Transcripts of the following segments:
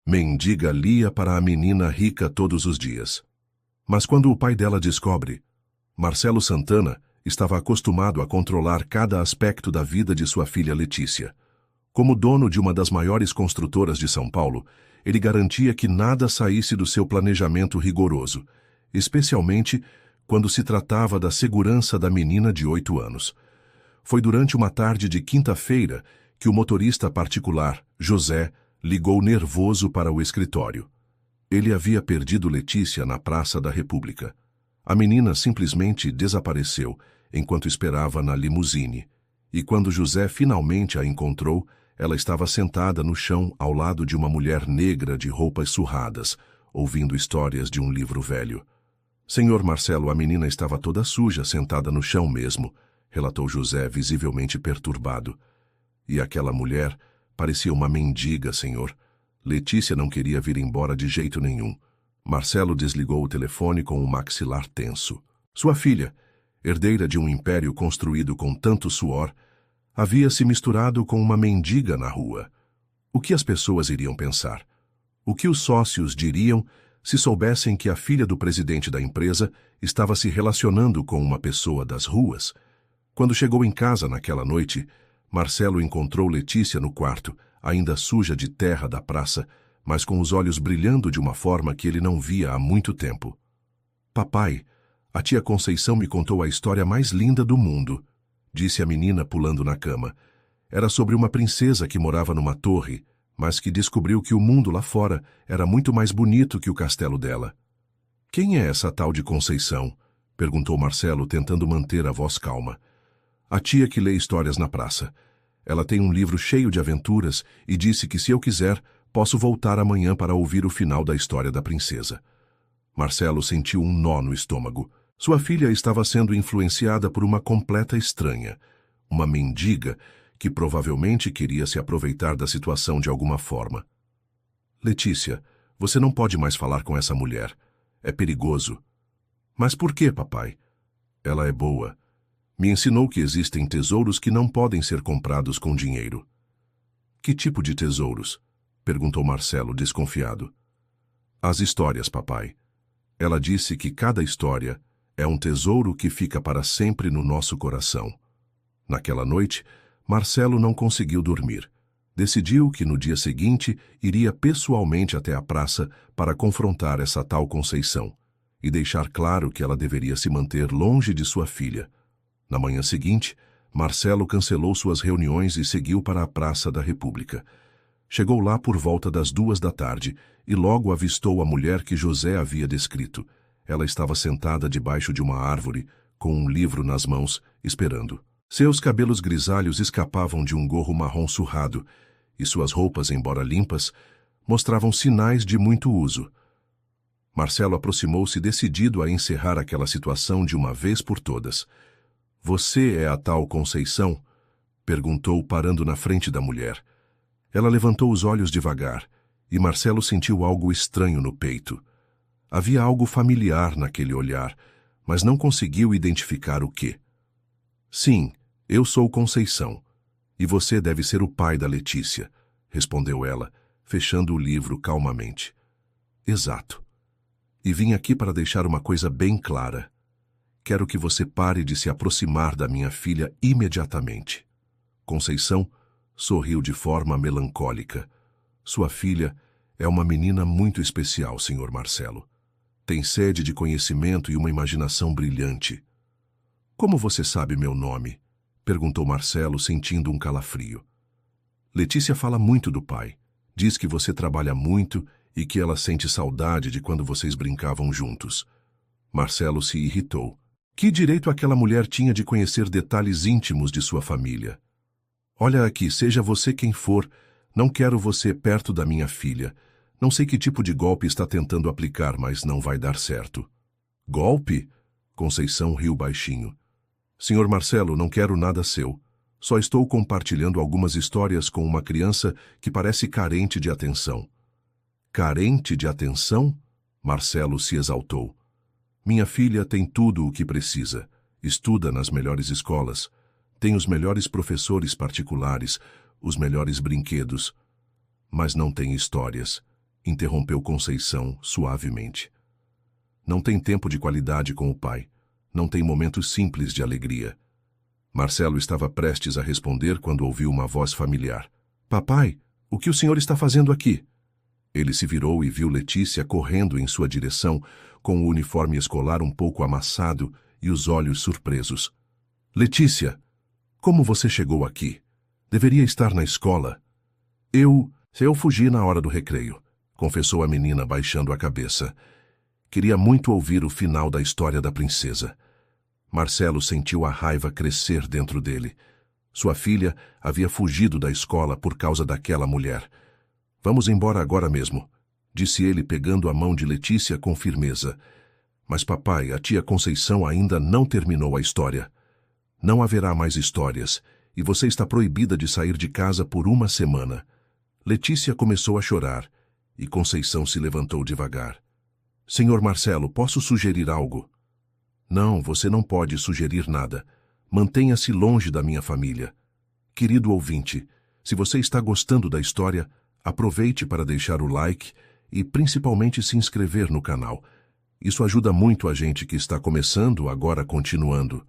Mendiga lia para a menina rica todos os dias. Mas quando o pai dela descobre, Marcelo Santana estava acostumado a controlar cada aspecto da vida de sua filha Letícia. Como dono de uma das maiores construtoras de São Paulo, ele garantia que nada saísse do seu planejamento rigoroso, especialmente quando se tratava da segurança da menina de 8 anos. Foi durante uma tarde de quinta-feira que o motorista particular, José, ligou nervoso para o escritório. Ele havia perdido Letícia na Praça da República. A menina simplesmente desapareceu enquanto esperava na limusine, e quando José finalmente a encontrou, ela estava sentada no chão ao lado de uma mulher negra de roupas surradas, ouvindo histórias de um livro velho. Senhor Marcelo, a menina estava toda suja, sentada no chão mesmo, relatou José, visivelmente perturbado. E aquela mulher parecia uma mendiga, senhor. Letícia não queria vir embora de jeito nenhum. Marcelo desligou o telefone com o maxilar tenso. Sua filha, herdeira de um império construído com tanto suor, havia se misturado com uma mendiga na rua. O que as pessoas iriam pensar? O que os sócios diriam se soubessem que a filha do presidente da empresa estava se relacionando com uma pessoa das ruas? Quando chegou em casa naquela noite, Marcelo encontrou Letícia no quarto, ainda suja de terra da praça, mas com os olhos brilhando de uma forma que ele não via há muito tempo. Papai, a tia Conceição me contou a história mais linda do mundo, disse a menina pulando na cama. Era sobre uma princesa que morava numa torre, mas que descobriu que o mundo lá fora era muito mais bonito que o castelo dela. Quem é essa tal de Conceição? Perguntou Marcelo, tentando manter a voz calma. A tia que lê histórias na praça. Ela tem um livro cheio de aventuras e disse que, se eu quiser, posso voltar amanhã para ouvir o final da história da princesa. Marcelo sentiu um nó no estômago. Sua filha estava sendo influenciada por uma completa estranha, uma mendiga que provavelmente queria se aproveitar da situação de alguma forma. Letícia, você não pode mais falar com essa mulher. É perigoso. Mas por que, papai? Ela é boa. Me ensinou que existem tesouros que não podem ser comprados com dinheiro. Que tipo de tesouros? Perguntou Marcelo, desconfiado. As histórias, papai. Ela disse que cada história é um tesouro que fica para sempre no nosso coração. Naquela noite, Marcelo não conseguiu dormir. Decidiu que no dia seguinte iria pessoalmente até a praça para confrontar essa tal Conceição e deixar claro que ela deveria se manter longe de sua filha. Na manhã seguinte, Marcelo cancelou suas reuniões e seguiu para a Praça da República. Chegou lá por volta das 2 da tarde e logo avistou a mulher que José havia descrito. Ela estava sentada debaixo de uma árvore, com um livro nas mãos, esperando. Seus cabelos grisalhos escapavam de um gorro marrom surrado, e suas roupas, embora limpas, mostravam sinais de muito uso. Marcelo aproximou-se decidido a encerrar aquela situação de uma vez por todas. Você é a tal Conceição? Perguntou, parando na frente da mulher. Ela levantou os olhos devagar, e Marcelo sentiu algo estranho no peito. Havia algo familiar naquele olhar, mas não conseguiu identificar o quê. Sim, eu sou Conceição, e você deve ser o pai da Letícia, respondeu ela, fechando o livro calmamente. Exato. E vim aqui para deixar uma coisa bem clara. Quero que você pare de se aproximar da minha filha imediatamente. Conceição sorriu de forma melancólica. Sua filha é uma menina muito especial, senhor Marcelo. Tem sede de conhecimento e uma imaginação brilhante. Como você sabe meu nome? Perguntou Marcelo, sentindo um calafrio. Letícia fala muito do pai. Diz que você trabalha muito e que ela sente saudade de quando vocês brincavam juntos. Marcelo se irritou. Que direito aquela mulher tinha de conhecer detalhes íntimos de sua família? Olha aqui, seja você quem for, não quero você perto da minha filha. Não sei que tipo de golpe está tentando aplicar, mas não vai dar certo. Golpe? Conceição riu baixinho. Senhor Marcelo, não quero nada seu. Só estou compartilhando algumas histórias com uma criança que parece carente de atenção. Carente de atenção? Marcelo se exaltou. Minha filha tem tudo o que precisa. Estuda nas melhores escolas. Tem os melhores professores particulares, os melhores brinquedos. Mas não tem histórias. interrompeu Conceição suavemente. Não tem tempo de qualidade com o pai. Não tem momentos simples de alegria. Marcelo estava prestes a responder quando ouviu uma voz familiar. Papai, o que o senhor está fazendo aqui? Ele se virou e viu Letícia correndo em sua direção, com o uniforme escolar um pouco amassado e os olhos surpresos. Letícia, como você chegou aqui? Deveria estar na escola. Eu fugi na hora do recreio, confessou a menina baixando a cabeça. Queria muito ouvir o final da história da princesa. Marcelo sentiu a raiva crescer dentro dele. Sua filha havia fugido da escola por causa daquela mulher. Vamos embora agora mesmo, disse ele pegando a mão de Letícia com firmeza. Mas papai, a tia Conceição ainda não terminou a história. Não haverá mais histórias, e você está proibida de sair de casa por uma semana. Letícia começou a chorar, e Conceição se levantou devagar. Senhor Marcelo, posso sugerir algo? Não, você não pode sugerir nada. Mantenha-se longe da minha família. Querido ouvinte, se você está gostando da história, aproveite para deixar o like e principalmente se inscrever no canal. Isso ajuda muito a gente que está começando, agora continuando.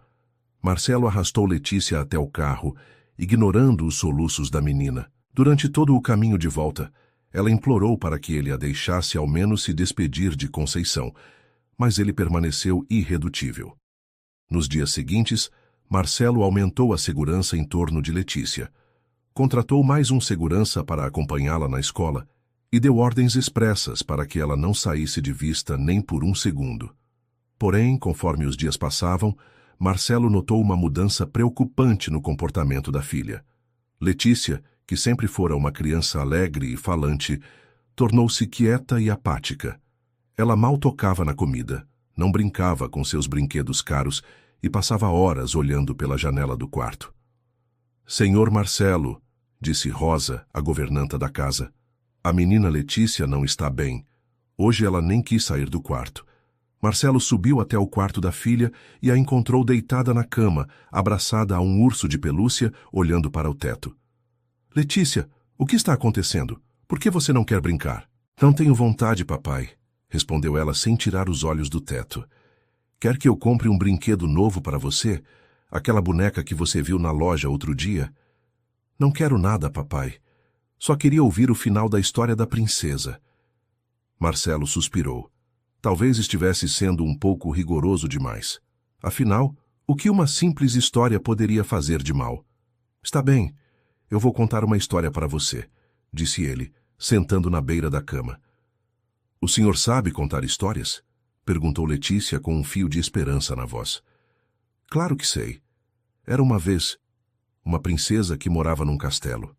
Marcelo arrastou Letícia até o carro, ignorando os soluços da menina. Durante todo o caminho de volta, ela implorou para que ele a deixasse ao menos se despedir de Conceição, mas ele permaneceu irredutível. Nos dias seguintes, Marcelo aumentou a segurança em torno de Letícia. Contratou mais um segurança para acompanhá-la na escola e deu ordens expressas para que ela não saísse de vista nem por um segundo. Porém, conforme os dias passavam, Marcelo notou uma mudança preocupante no comportamento da filha. Letícia, que sempre fora uma criança alegre e falante, tornou-se quieta e apática. Ela mal tocava na comida, não brincava com seus brinquedos caros e passava horas olhando pela janela do quarto. Senhor Marcelo, disse Rosa, a governanta da casa, a menina Letícia não está bem. Hoje ela nem quis sair do quarto. Marcelo subiu até o quarto da filha e a encontrou deitada na cama, abraçada a um urso de pelúcia, olhando para o teto. Letícia, o que está acontecendo? Por que você não quer brincar? Não tenho vontade, papai, respondeu ela sem tirar os olhos do teto. Quer que eu compre um brinquedo novo para você? Aquela boneca que você viu na loja outro dia? Não quero nada, papai. Só queria ouvir o final da história da princesa. Marcelo suspirou. Talvez estivesse sendo um pouco rigoroso demais. Afinal, o que uma simples história poderia fazer de mal? Está bem, eu vou contar uma história para você, disse ele, sentando na beira da cama. O senhor sabe contar histórias? Perguntou Letícia com um fio de esperança na voz. Claro que sei. Era uma vez uma princesa que morava num castelo.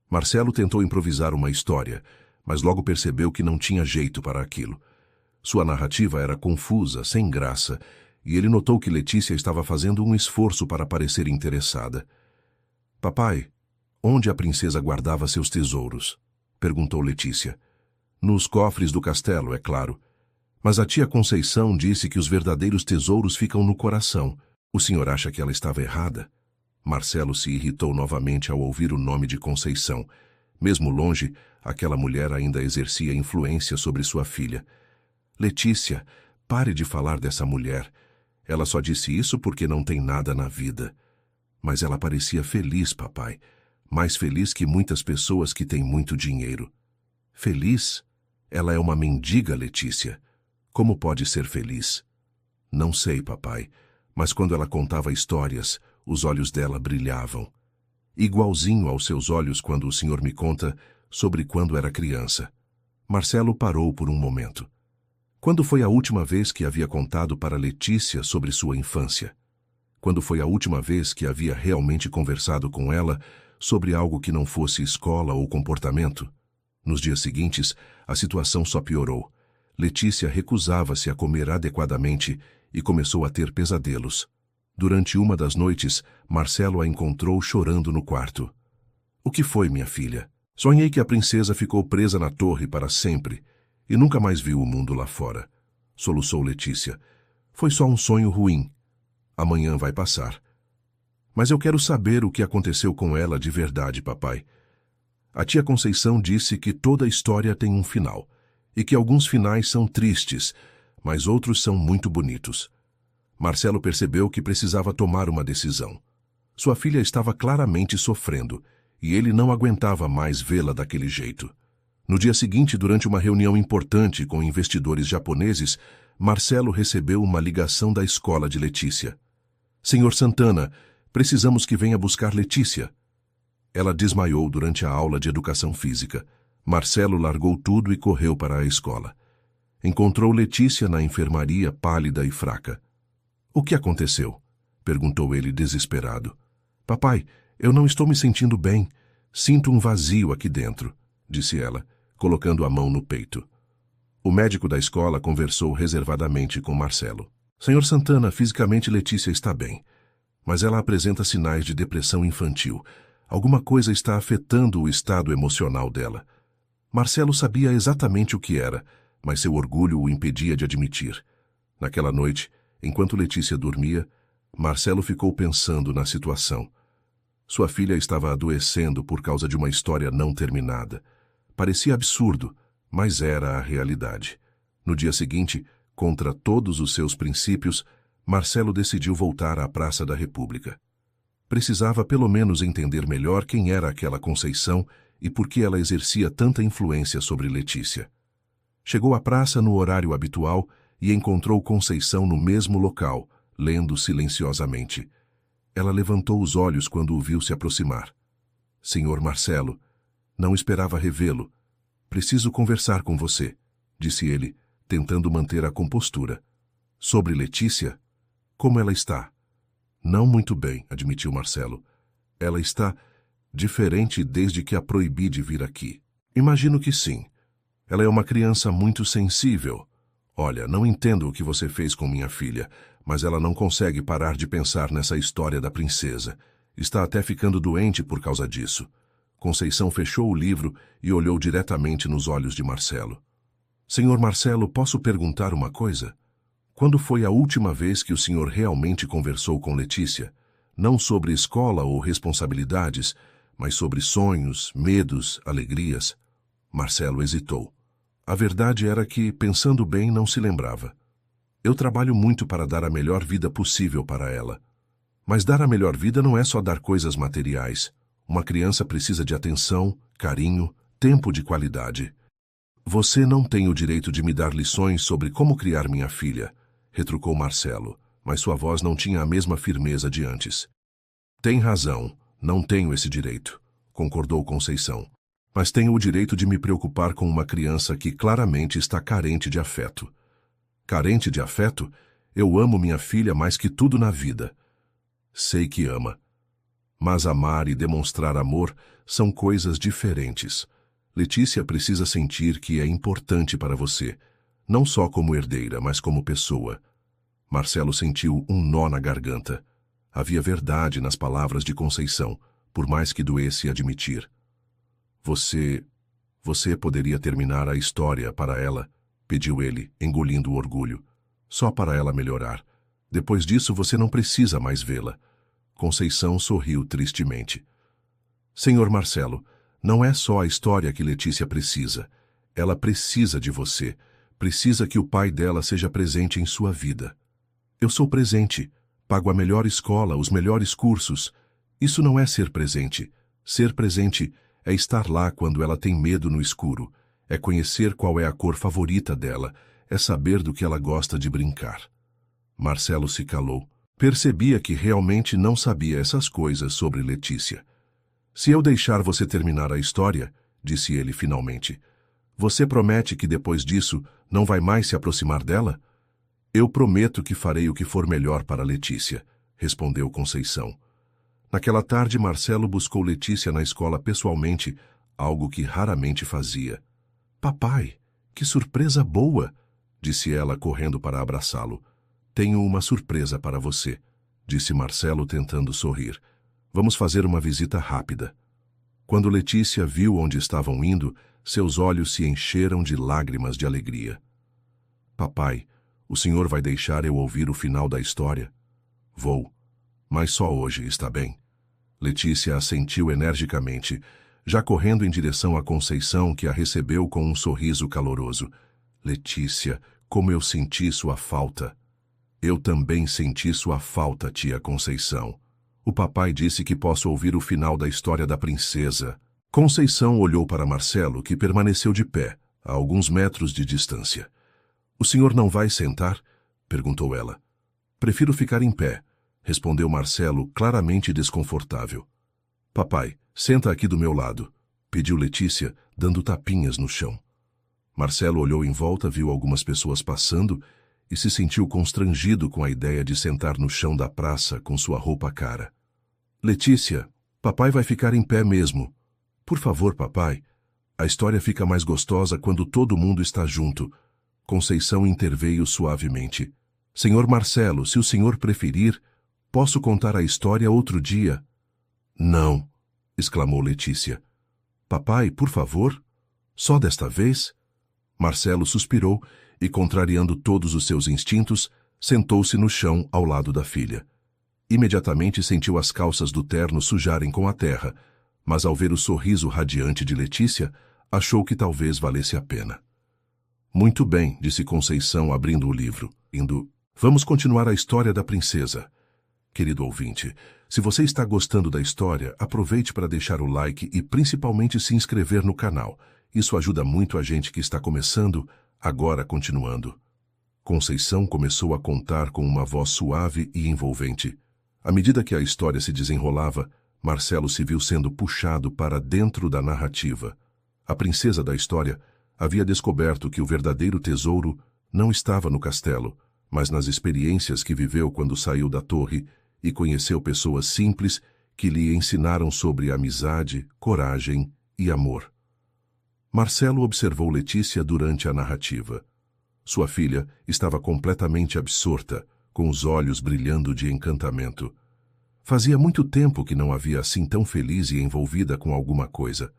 Marcelo tentou improvisar uma história, mas logo percebeu que não tinha jeito para aquilo. Sua narrativa era confusa, sem graça, e ele notou que Letícia estava fazendo um esforço para parecer interessada. Papai, onde a princesa guardava seus tesouros? Perguntou Letícia. Nos cofres do castelo, é claro. Mas a tia Conceição disse que os verdadeiros tesouros ficam no coração. O senhor acha que ela estava errada? Marcelo se irritou novamente ao ouvir o nome de Conceição. Mesmo longe, aquela mulher ainda exercia influência sobre sua filha. Letícia, pare de falar dessa mulher. Ela só disse isso porque não tem nada na vida. Mas ela parecia feliz, papai. Mais feliz que muitas pessoas que têm muito dinheiro. Feliz? Ela é uma mendiga, Letícia. Como pode ser feliz? Não sei, papai, mas quando ela contava histórias, os olhos dela brilhavam. Igualzinho aos seus olhos quando o senhor me conta sobre quando era criança. Marcelo parou por um momento. Quando foi a última vez que havia contado para Letícia sobre sua infância? Quando foi a última vez que havia realmente conversado com ela sobre algo que não fosse escola ou comportamento? Nos dias seguintes, a situação só piorou. Letícia recusava-se a comer adequadamente e começou a ter pesadelos. Durante uma das noites, Marcelo a encontrou chorando no quarto. O que foi, minha filha? Sonhei que a princesa ficou presa na torre para sempre e nunca mais viu o mundo lá fora. Soluçou Letícia. Foi só um sonho ruim. Amanhã vai passar. Mas eu quero saber o que aconteceu com ela de verdade, papai. A tia Conceição disse que toda história tem um final, e que alguns finais são tristes, mas outros são muito bonitos. Marcelo percebeu que precisava tomar uma decisão. Sua filha estava claramente sofrendo, e ele não aguentava mais vê-la daquele jeito. No dia seguinte, durante uma reunião importante com investidores japoneses, Marcelo recebeu uma ligação da escola de Letícia. Senhor Santana, precisamos que venha buscar Letícia. Ela desmaiou durante a aula de educação física. Marcelo largou tudo e correu para a escola. Encontrou Letícia na enfermaria, pálida e fraca. O que aconteceu? Perguntou ele desesperado. Papai, eu não estou me sentindo bem. Sinto um vazio aqui dentro, disse ela, colocando a mão no peito. O médico da escola conversou reservadamente com Marcelo. Senhor Santana, fisicamente Letícia está bem, mas ela apresenta sinais de depressão infantil. Alguma coisa está afetando o estado emocional dela. Marcelo sabia exatamente o que era, mas seu orgulho o impedia de admitir. Naquela noite, enquanto Letícia dormia, Marcelo ficou pensando na situação. Sua filha estava adoecendo por causa de uma história não terminada. Parecia absurdo, mas era a realidade. No dia seguinte, contra todos os seus princípios, Marcelo decidiu voltar à Praça da República. Precisava pelo menos entender melhor quem era aquela Conceição e por que ela exercia tanta influência sobre Letícia. Chegou à praça no horário habitual e encontrou Conceição no mesmo local, lendo silenciosamente. Ela levantou os olhos quando o viu se aproximar. Senhor Marcelo, não esperava revê-lo. Preciso conversar com você, disse ele, tentando manter a compostura. Sobre Letícia? Como ela está? Não muito bem, admitiu Marcelo. Ela está diferente desde que a proibi de vir aqui. Imagino que sim. Ela é uma criança muito sensível. Olha, não entendo o que você fez com minha filha, mas ela não consegue parar de pensar nessa história da princesa. Está até ficando doente por causa disso. Conceição fechou o livro e olhou diretamente nos olhos de Marcelo. Senhor Marcelo, posso perguntar uma coisa? Quando foi a última vez que o senhor realmente conversou com Letícia? Não sobre escola ou responsabilidades, mas sobre sonhos, medos, alegrias. Marcelo hesitou. A verdade era que, pensando bem, não se lembrava. Eu trabalho muito para dar a melhor vida possível para ela. Mas dar a melhor vida não é só dar coisas materiais. Uma criança precisa de atenção, carinho, tempo de qualidade. Você não tem o direito de me dar lições sobre como criar minha filha, retrucou Marcelo, mas sua voz não tinha a mesma firmeza de antes. Tem razão, não tenho esse direito, concordou Conceição. Mas tenho o direito de me preocupar com uma criança que claramente está carente de afeto. Carente de afeto? Eu amo minha filha mais que tudo na vida. Sei que ama. Mas amar e demonstrar amor são coisas diferentes. Letícia precisa sentir que é importante para você, não só como herdeira, mas como pessoa. Marcelo sentiu um nó na garganta. Havia verdade nas palavras de Conceição, por mais que doesse admitir. Você poderia terminar a história para ela, pediu ele, engolindo o orgulho. Só para ela melhorar. Depois disso você não precisa mais vê-la. Conceição sorriu tristemente. Senhor Marcelo, não é só a história que Letícia precisa. Ela precisa de você. Precisa que o pai dela seja presente em sua vida. Eu sou presente. Pago a melhor escola, os melhores cursos. Isso não é ser presente. Ser presente é estar lá quando ela tem medo no escuro. É conhecer qual é a cor favorita dela. É saber do que ela gosta de brincar. Marcelo se calou. Percebia que realmente não sabia essas coisas sobre Letícia. Se eu deixar você terminar a história, disse ele finalmente, você promete que depois disso não vai mais se aproximar dela? Eu prometo que farei o que for melhor para Letícia, respondeu Conceição. Naquela tarde, Marcelo buscou Letícia na escola pessoalmente, algo que raramente fazia. Papai, que surpresa boa, disse ela correndo para abraçá-lo. Tenho uma surpresa para você, disse Marcelo tentando sorrir. Vamos fazer uma visita rápida. Quando Letícia viu onde estavam indo, seus olhos se encheram de lágrimas de alegria. Papai, o senhor vai deixar eu ouvir o final da história? Vou, mas só hoje, está bem? Letícia assentiu energicamente. já correndo em direção a Conceição, que a recebeu com um sorriso caloroso. Letícia, como eu senti sua falta. Eu também senti sua falta, tia Conceição. O papai disse que posso ouvir o final da história da princesa. Conceição olhou para Marcelo, que permaneceu de pé, a alguns metros de distância. O senhor não vai sentar? Perguntou ela. Prefiro ficar em pé, respondeu Marcelo, claramente desconfortável. Papai, senta aqui do meu lado, pediu Letícia, dando tapinhas no chão. Marcelo olhou em volta, viu algumas pessoas passando e se sentiu constrangido com a ideia de sentar no chão da praça com sua roupa cara. Letícia, papai vai ficar em pé mesmo. Por favor, papai. A história fica mais gostosa quando todo mundo está junto. Conceição interveio suavemente. Senhor Marcelo, se o senhor preferir, posso contar a história outro dia. Não, exclamou Letícia. Papai, por favor? Só desta vez? Marcelo suspirou e, contrariando todos os seus instintos, sentou-se no chão ao lado da filha. Imediatamente sentiu as calças do terno sujarem com a terra, mas ao ver o sorriso radiante de Letícia, achou que talvez valesse a pena. Muito bem, disse Conceição, abrindo o livro. Vamos continuar a história da princesa. Querido ouvinte, se você está gostando da história, aproveite para deixar o like e principalmente se inscrever no canal. Isso ajuda muito a gente que está começando. Agora, continuando. Conceição começou a contar com uma voz suave e envolvente. À medida que a história se desenrolava, Marcelo se viu sendo puxado para dentro da narrativa. A princesa da história havia descoberto que o verdadeiro tesouro não estava no castelo, mas nas experiências que viveu quando saiu da torre e conheceu pessoas simples que lhe ensinaram sobre amizade, coragem e amor. Marcelo observou Letícia durante a narrativa. Sua filha estava completamente absorta, com os olhos brilhando de encantamento. Fazia muito tempo que não havia assim tão feliz e envolvida com alguma coisa.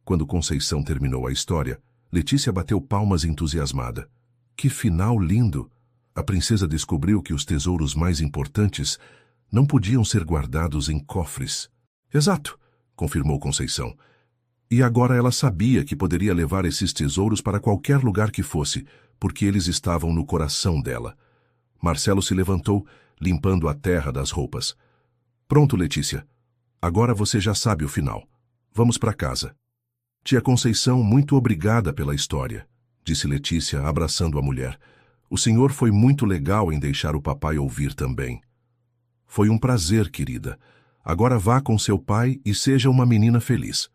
Quando Conceição terminou a história, Letícia bateu palmas entusiasmada. Que final lindo! A princesa descobriu que os tesouros mais importantes não podiam ser guardados em cofres. Exato, confirmou Conceição. E agora ela sabia que poderia levar esses tesouros para qualquer lugar que fosse, porque eles estavam no coração dela. Marcelo se levantou, limpando a terra das roupas. Pronto, Letícia. Agora você já sabe o final. Vamos para casa. Tia Conceição, muito obrigada pela história, disse Letícia, abraçando a mulher. O senhor foi muito legal em deixar o papai ouvir também. Foi um prazer, querida. Agora vá com seu pai e seja uma menina feliz.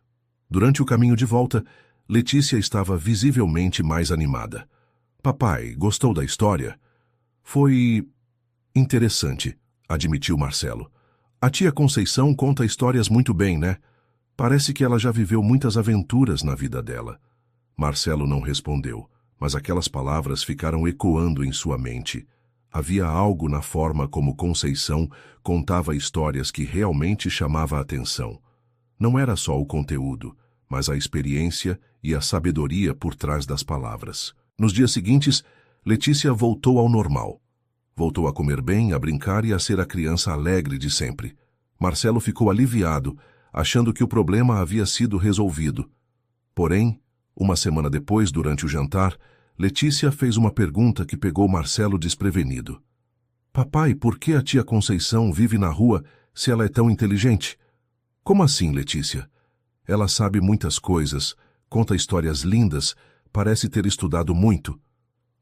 Durante o caminho de volta, Letícia estava visivelmente mais animada. Papai, gostou da história? Foi interessante, admitiu Marcelo. A tia Conceição conta histórias muito bem, né? Parece que ela já viveu muitas aventuras na vida dela. Marcelo não respondeu, mas aquelas palavras ficaram ecoando em sua mente. Havia algo na forma como Conceição contava histórias que realmente chamava a atenção. Não era só o conteúdo, mas a experiência e a sabedoria por trás das palavras. Nos dias seguintes, Letícia voltou ao normal. Voltou a comer bem, a brincar e a ser a criança alegre de sempre. Marcelo ficou aliviado, achando que o problema havia sido resolvido. Porém, uma semana depois, durante o jantar, Letícia fez uma pergunta que pegou Marcelo desprevenido. Papai, por que a tia Conceição vive na rua se ela é tão inteligente? Como assim, Letícia? Ela sabe muitas coisas, conta histórias lindas, parece ter estudado muito.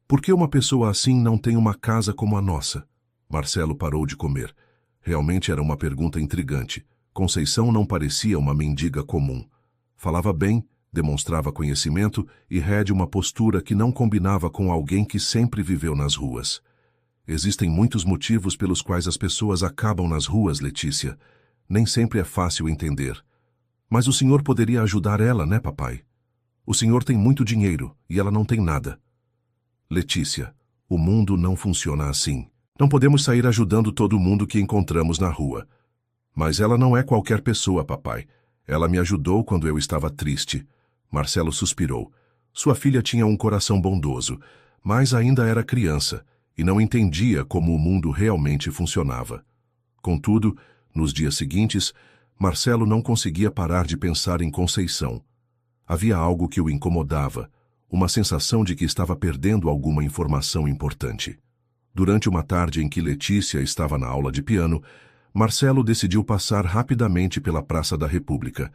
Por que uma pessoa assim não tem uma casa como a nossa? Marcelo parou de comer. Realmente era uma pergunta intrigante. Conceição não parecia uma mendiga comum. Falava bem, demonstrava conhecimento e rede uma postura que não combinava com alguém que sempre viveu nas ruas. Existem muitos motivos pelos quais as pessoas acabam nas ruas, Letícia. Nem sempre é fácil entender. Mas o senhor poderia ajudar ela, né, papai? O senhor tem muito dinheiro e ela não tem nada. Letícia, o mundo não funciona assim. Não podemos sair ajudando todo mundo que encontramos na rua. Mas ela não é qualquer pessoa, papai. Ela me ajudou quando eu estava triste. Marcelo suspirou. Sua filha tinha um coração bondoso, mas ainda era criança e não entendia como o mundo realmente funcionava. Contudo, nos dias seguintes, Marcelo não conseguia parar de pensar em Conceição. Havia algo que o incomodava, uma sensação de que estava perdendo alguma informação importante. Durante uma tarde em que Letícia estava na aula de piano, Marcelo decidiu passar rapidamente pela Praça da República.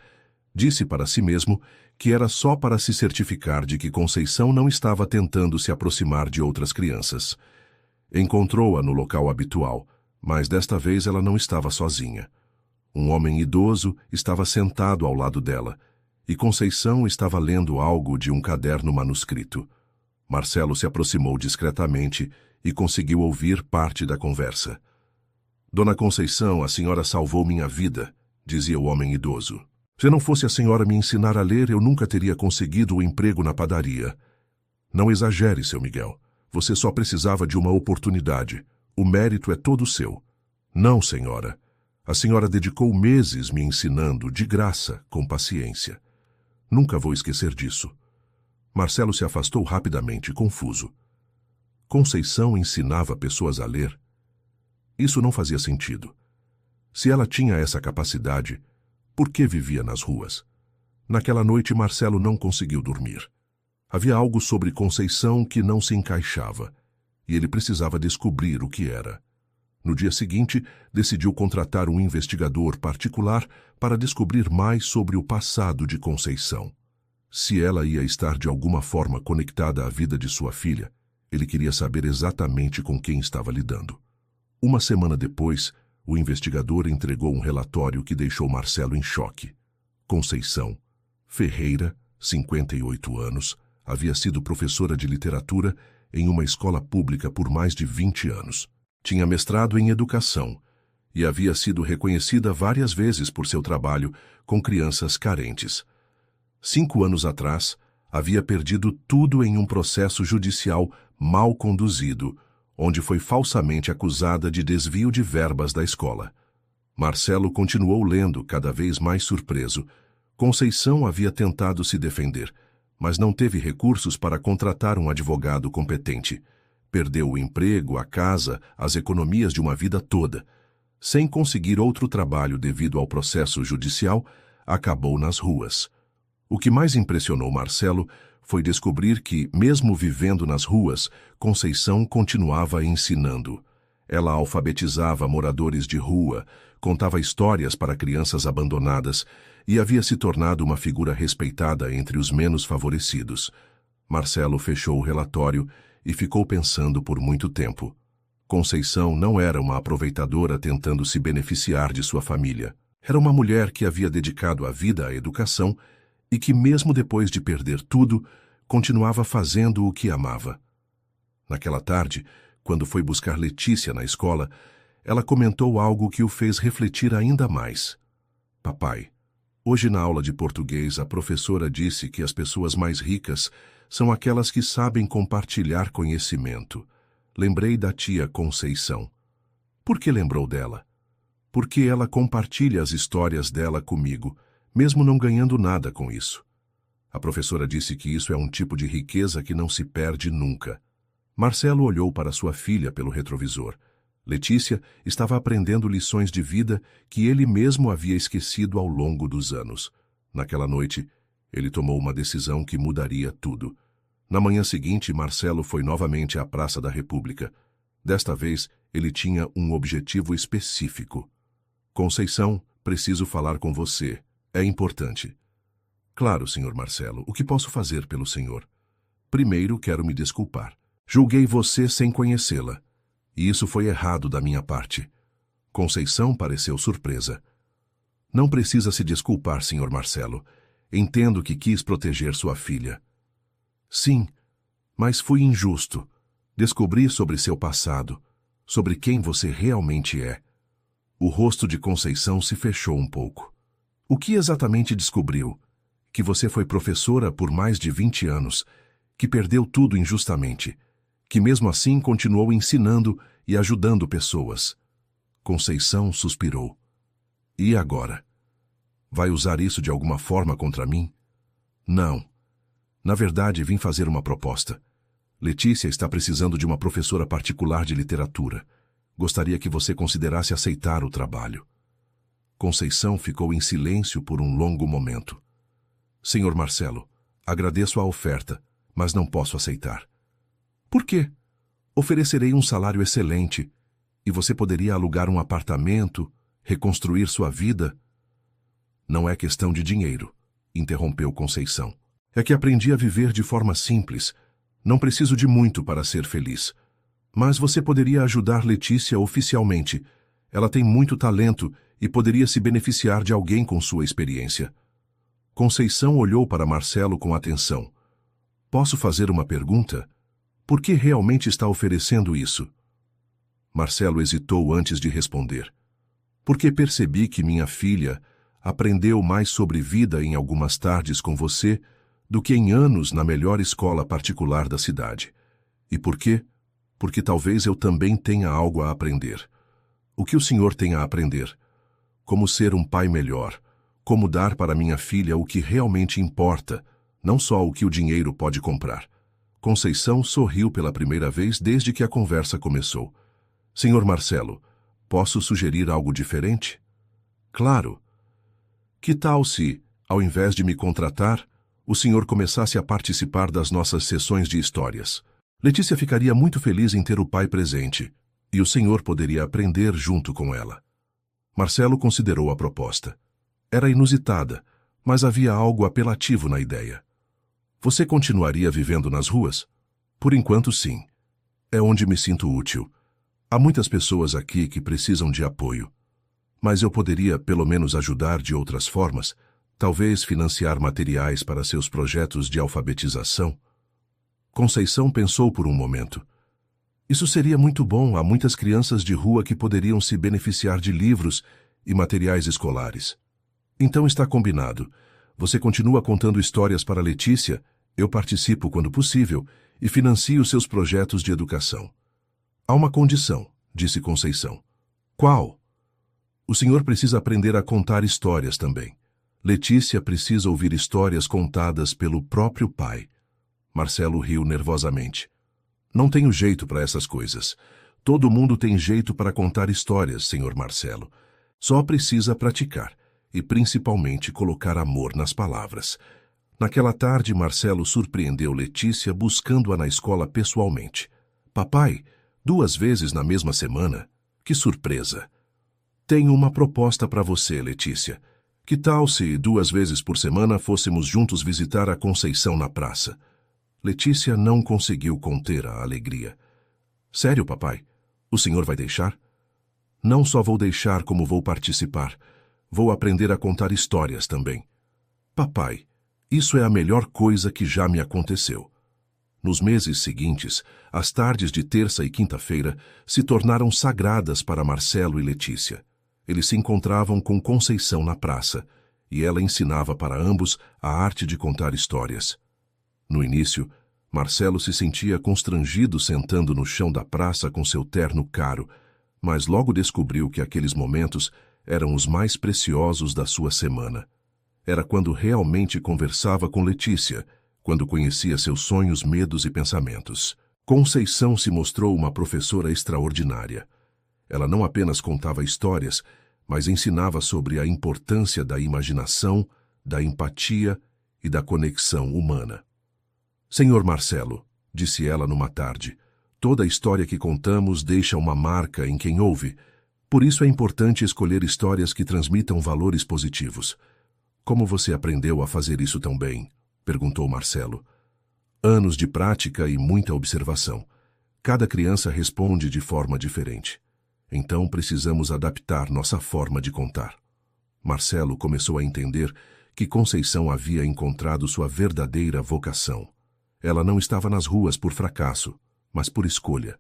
Disse para si mesmo que era só para se certificar de que Conceição não estava tentando se aproximar de outras crianças. Encontrou-a no local habitual, mas desta vez ela não estava sozinha. Um homem idoso estava sentado ao lado dela, e Conceição estava lendo algo de um caderno manuscrito. Marcelo se aproximou discretamente e conseguiu ouvir parte da conversa. Dona Conceição, a senhora salvou minha vida, dizia o homem idoso. Se não fosse a senhora me ensinar a ler, eu nunca teria conseguido o emprego na padaria. Não exagere, seu Miguel. Você só precisava de uma oportunidade. O mérito é todo seu. Não, senhora. A senhora dedicou meses me ensinando, de graça, com paciência. Nunca vou esquecer disso. Marcelo se afastou rapidamente, confuso. Conceição ensinava pessoas a ler? Isso não fazia sentido. Se ela tinha essa capacidade, por que vivia nas ruas? Naquela noite, Marcelo não conseguiu dormir. Havia algo sobre Conceição que não se encaixava, e ele precisava descobrir o que era. No dia seguinte, decidiu contratar um investigador particular para descobrir mais sobre o passado de Conceição. Se ela ia estar de alguma forma conectada à vida de sua filha, ele queria saber exatamente com quem estava lidando. Uma semana depois, o investigador entregou um relatório que deixou Marcelo em choque. Conceição Ferreira, 58 anos, havia sido professora de literatura em uma escola pública por mais de 20 anos. Tinha mestrado em educação e havia sido reconhecida várias vezes por seu trabalho com crianças carentes. 5 anos atrás, havia perdido tudo em um processo judicial mal conduzido, onde foi falsamente acusada de desvio de verbas da escola. Marcelo continuou lendo, cada vez mais surpreso. Conceição havia tentado se defender, mas não teve recursos para contratar um advogado competente. Perdeu o emprego, a casa, as economias de uma vida toda. Sem conseguir outro trabalho devido ao processo judicial, acabou nas ruas. O que mais impressionou Marcelo foi descobrir que, mesmo vivendo nas ruas, Conceição continuava ensinando. Ela alfabetizava moradores de rua, contava histórias para crianças abandonadas e havia se tornado uma figura respeitada entre os menos favorecidos. Marcelo fechou o relatório e ficou pensando por muito tempo. Conceição não era uma aproveitadora tentando se beneficiar de sua família. Era uma mulher que havia dedicado a vida à educação e que, mesmo depois de perder tudo, continuava fazendo o que amava. Naquela tarde, quando foi buscar Letícia na escola, ela comentou algo que o fez refletir ainda mais. Papai, hoje na aula de português a professora disse que as pessoas mais ricas são aquelas que sabem compartilhar conhecimento. Lembrei da tia Conceição. Por que lembrou dela? Porque ela compartilha as histórias dela comigo, mesmo não ganhando nada com isso. A professora disse que isso é um tipo de riqueza que não se perde nunca. Marcelo olhou para sua filha pelo retrovisor. Letícia estava aprendendo lições de vida que ele mesmo havia esquecido ao longo dos anos. Naquela noite, ele tomou uma decisão que mudaria tudo. Na manhã seguinte, Marcelo foi novamente à Praça da República. Desta vez, ele tinha um objetivo específico. Conceição, preciso falar com você. É importante. Claro, senhor Marcelo. O que posso fazer pelo senhor? Primeiro, quero me desculpar. Julguei você sem conhecê-la. E isso foi errado da minha parte. Conceição pareceu surpresa. Não precisa se desculpar, senhor Marcelo. Entendo que quis proteger sua filha. Sim, mas fui injusto. Descobri sobre seu passado, sobre quem você realmente é. O rosto de Conceição se fechou um pouco. O que exatamente descobriu? Que você foi professora por mais de 20 anos, que perdeu tudo injustamente, que mesmo assim continuou ensinando e ajudando pessoas. Conceição suspirou. E agora? Vai usar isso de alguma forma contra mim? Não. Na verdade, vim fazer uma proposta. Letícia está precisando de uma professora particular de literatura. Gostaria que você considerasse aceitar o trabalho. Conceição ficou em silêncio por um longo momento. Senhor Marcelo, agradeço a oferta, mas não posso aceitar. Por quê? Oferecerei um salário excelente, e você poderia alugar um apartamento, reconstruir sua vida. Não é questão de dinheiro, interrompeu Conceição. É que aprendi a viver de forma simples. Não preciso de muito para ser feliz. Mas você poderia ajudar Letícia oficialmente. Ela tem muito talento e poderia se beneficiar de alguém com sua experiência. Conceição olhou para Marcelo com atenção. Posso fazer uma pergunta? Por que realmente está oferecendo isso? Marcelo hesitou antes de responder. Porque percebi que minha filha aprendeu mais sobre vida em algumas tardes com você do que em anos na melhor escola particular da cidade. E por quê? Porque talvez eu também tenha algo a aprender. O que o senhor tem a aprender? Como ser um pai melhor, como dar para minha filha o que realmente importa, não só o que o dinheiro pode comprar. Conceição sorriu pela primeira vez desde que a conversa começou. Senhor Marcelo, posso sugerir algo diferente? Claro. Que tal se, ao invés de me contratar, o senhor começasse a participar das nossas sessões de histórias? Letícia ficaria muito feliz em ter o pai presente, e o senhor poderia aprender junto com ela. Marcelo considerou a proposta. Era inusitada, mas havia algo apelativo na ideia. Você continuaria vivendo nas ruas? Por enquanto, sim. É onde me sinto útil. Há muitas pessoas aqui que precisam de apoio. Mas eu poderia, pelo menos, ajudar de outras formas, talvez financiar materiais para seus projetos de alfabetização. Conceição pensou por um momento. Isso seria muito bom. Há muitas crianças de rua que poderiam se beneficiar de livros e materiais escolares. Então está combinado. Você continua contando histórias para Letícia, eu participo quando possível e financio seus projetos de educação. Há uma condição, disse Conceição. Qual? O senhor precisa aprender a contar histórias também. Letícia precisa ouvir histórias contadas pelo próprio pai. Marcelo riu nervosamente. Não tenho jeito para essas coisas. Todo mundo tem jeito para contar histórias, senhor Marcelo. Só precisa praticar e, principalmente, colocar amor nas palavras. Naquela tarde, Marcelo surpreendeu Letícia buscando-a na escola pessoalmente. Papai, 2 vezes na mesma semana? Que surpresa! Tenho uma proposta para você, Letícia. Que tal se 2 vezes por semana fôssemos juntos visitar a Conceição na praça? Letícia não conseguiu conter a alegria. Sério, papai? O senhor vai deixar? Não só vou deixar, como vou participar. Vou aprender a contar histórias também. Papai, isso é a melhor coisa que já me aconteceu. Nos meses seguintes, as tardes de terça e quinta-feira se tornaram sagradas para Marcelo e Letícia. Eles se encontravam com Conceição na praça, e ela ensinava para ambos a arte de contar histórias. No início, Marcelo se sentia constrangido sentando no chão da praça com seu terno caro, mas logo descobriu que aqueles momentos eram os mais preciosos da sua semana. Era quando realmente conversava com Letícia, quando conhecia seus sonhos, medos e pensamentos. Conceição se mostrou uma professora extraordinária. Ela não apenas contava histórias, mas ensinava sobre a importância da imaginação, da empatia e da conexão humana. Senhor Marcelo, disse ela numa tarde, toda a história que contamos deixa uma marca em quem ouve. Por isso é importante escolher histórias que transmitam valores positivos. Como você aprendeu a fazer isso tão bem? Perguntou Marcelo. Anos de prática e muita observação. Cada criança responde de forma diferente. Então precisamos adaptar nossa forma de contar. Marcelo começou a entender que Conceição havia encontrado sua verdadeira vocação. Ela não estava nas ruas por fracasso, mas por escolha.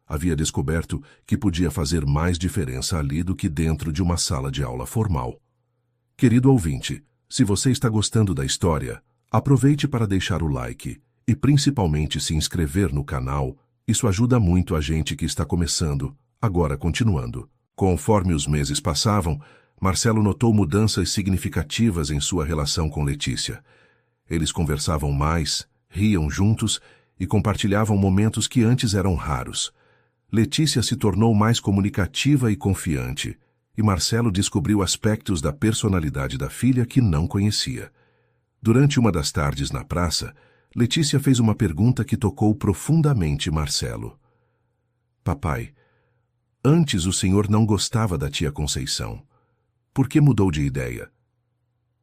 Havia descoberto que podia fazer mais diferença ali do que dentro de uma sala de aula formal. Querido ouvinte, se você está gostando da história, aproveite para deixar o like e principalmente se inscrever no canal. Isso ajuda muito a gente que está começando. Agora, continuando. Conforme os meses passavam, Marcelo notou mudanças significativas em sua relação com Letícia. Eles conversavam mais, riam juntos e compartilhavam momentos que antes eram raros. Letícia se tornou mais comunicativa e confiante. e Marcelo descobriu aspectos da personalidade da filha que não conhecia. Durante uma das tardes na praça, Letícia fez uma pergunta que tocou profundamente Marcelo. Papai, antes o senhor não gostava da tia Conceição. Por que mudou de ideia?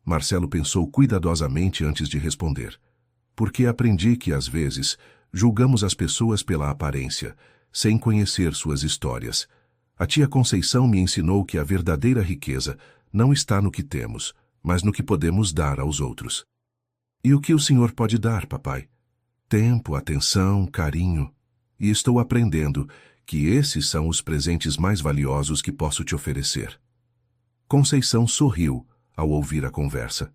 Marcelo pensou cuidadosamente antes de responder. Porque aprendi que, às vezes, julgamos as pessoas pela aparência, sem conhecer suas histórias. A tia Conceição me ensinou que a verdadeira riqueza não está no que temos, mas no que podemos dar aos outros. E o que o senhor pode dar, papai? Tempo, atenção, carinho. E estou aprendendo que esses são os presentes mais valiosos que posso te oferecer. Conceição sorriu ao ouvir a conversa.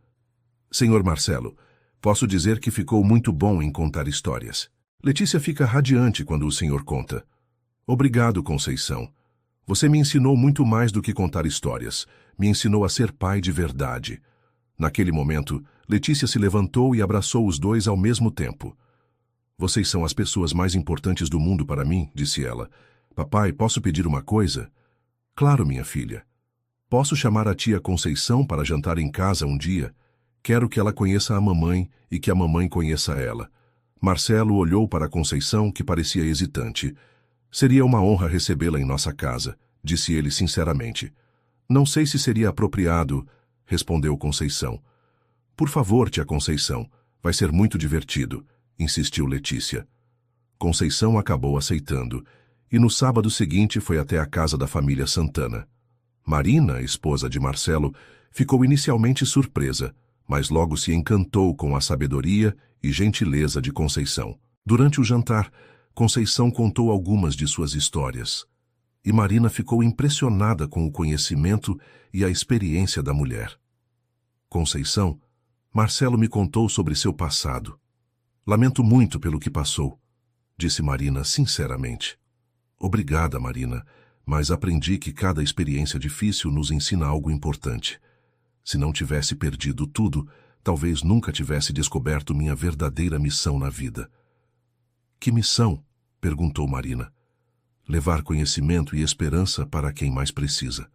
Senhor Marcelo, posso dizer que ficou muito bom em contar histórias. Letícia fica radiante quando o senhor conta. Obrigado, Conceição. Você me ensinou muito mais do que contar histórias. Me ensinou a ser pai de verdade. Naquele momento, Letícia se levantou e abraçou os dois ao mesmo tempo. Vocês são as pessoas mais importantes do mundo para mim, disse ela. Papai, posso pedir uma coisa? Claro, minha filha. Posso chamar a tia Conceição para jantar em casa um dia? Quero que ela conheça a mamãe e que a mamãe conheça ela. Marcelo olhou para Conceição, que parecia hesitante. Seria uma honra recebê-la em nossa casa, disse ele sinceramente. Não sei se seria apropriado, respondeu Conceição. Por favor, tia Conceição, vai ser muito divertido, insistiu Letícia. Conceição acabou aceitando, e no sábado seguinte foi até a casa da família Santana. Marina, esposa de Marcelo, ficou inicialmente surpresa, mas logo se encantou com a sabedoria e gentileza de Conceição. Durante o jantar, Conceição contou algumas de suas histórias, e Marina ficou impressionada com o conhecimento e a experiência da mulher. Conceição, Marcelo me contou sobre seu passado. Lamento muito pelo que passou, disse Marina sinceramente. Obrigada, Marina, mas aprendi que cada experiência difícil nos ensina algo importante. Se não tivesse perdido tudo, talvez nunca tivesse descoberto minha verdadeira missão na vida. Que missão? Perguntou Marina. Levar conhecimento e esperança para quem mais precisa.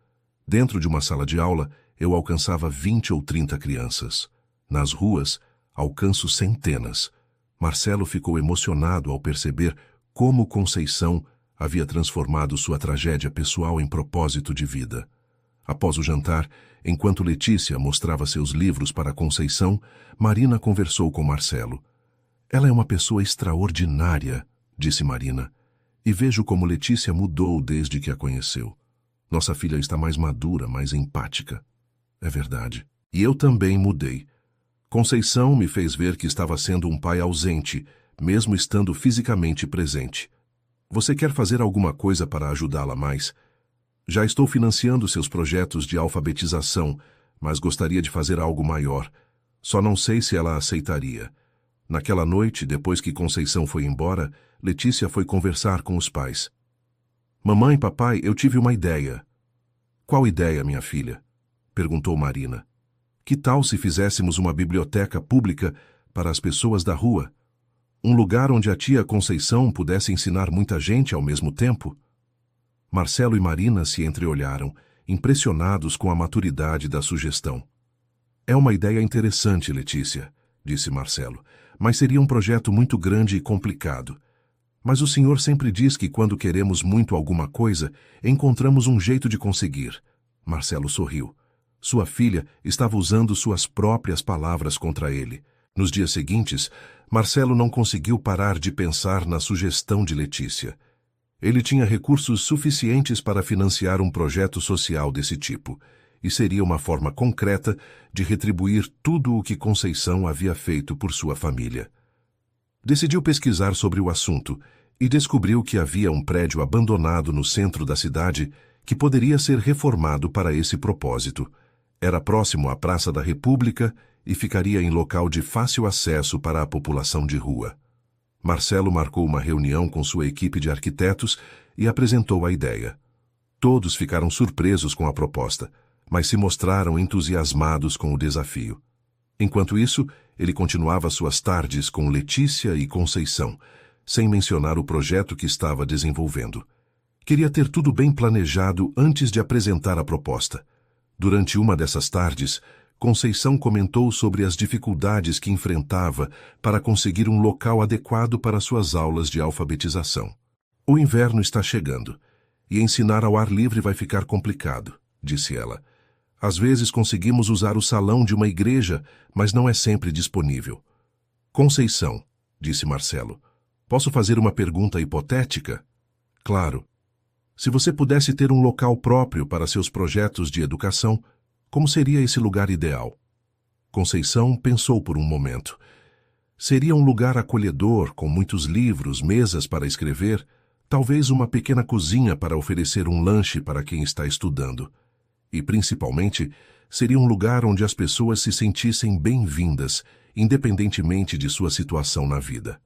Dentro de uma sala de aula, eu alcançava 20 ou 30 crianças. Nas ruas, alcanço centenas. Marcelo ficou emocionado ao perceber como Conceição havia transformado sua tragédia pessoal em propósito de vida. Após o jantar, enquanto Letícia mostrava seus livros para Conceição, Marina conversou com Marcelo. Ela é uma pessoa extraordinária, disse Marina, e vejo como Letícia mudou desde que a conheceu. Nossa filha está mais madura, mais empática. É verdade. E eu também mudei. Conceição me fez ver que estava sendo um pai ausente, mesmo estando fisicamente presente. Você quer fazer alguma coisa para ajudá-la mais? Já estou financiando seus projetos de alfabetização, mas gostaria de fazer algo maior. Só não sei se ela aceitaria. Naquela noite, depois que Conceição foi embora, Letícia foi conversar com os pais. Mamãe, papai, eu tive uma ideia. Qual ideia, minha filha? Perguntou Marina. Que tal se fizéssemos uma biblioteca pública para as pessoas da rua? Um lugar onde a tia Conceição pudesse ensinar muita gente ao mesmo tempo? Marcelo e Marina se entreolharam, impressionados com a maturidade da sugestão. É uma ideia interessante, Letícia, disse Marcelo, mas seria um projeto muito grande e complicado. Mas o senhor sempre diz que quando queremos muito alguma coisa, encontramos um jeito de conseguir. Marcelo sorriu. Sua filha estava usando suas próprias palavras contra ele. Nos dias seguintes, Marcelo não conseguiu parar de pensar na sugestão de Letícia. Ele tinha recursos suficientes para financiar um projeto social desse tipo, e seria uma forma concreta de retribuir tudo o que Conceição havia feito por sua família. Decidiu pesquisar sobre o assunto e descobriu que havia um prédio abandonado no centro da cidade que poderia ser reformado para esse propósito. Era próximo à Praça da República e ficaria em local de fácil acesso para a população de rua. Marcelo marcou uma reunião com sua equipe de arquitetos e apresentou a ideia. Todos ficaram surpresos com a proposta, mas se mostraram entusiasmados com o desafio. Enquanto isso, ele continuava suas tardes com Letícia e Conceição, sem mencionar o projeto que estava desenvolvendo. Queria ter tudo bem planejado antes de apresentar a proposta. Durante uma dessas tardes, Conceição comentou sobre as dificuldades que enfrentava para conseguir um local adequado para suas aulas de alfabetização. O inverno está chegando, e ensinar ao ar livre vai ficar complicado, disse ela. Às vezes conseguimos usar o salão de uma igreja, mas não é sempre disponível. Conceição, disse Marcelo, posso fazer uma pergunta hipotética? Claro. Se você pudesse ter um local próprio para seus projetos de educação, como seria esse lugar ideal? Conceição pensou por um momento. Seria um lugar acolhedor, com muitos livros, mesas para escrever, talvez uma pequena cozinha para oferecer um lanche para quem está estudando. E, principalmente, seria um lugar onde as pessoas se sentissem bem-vindas, independentemente de sua situação na vida.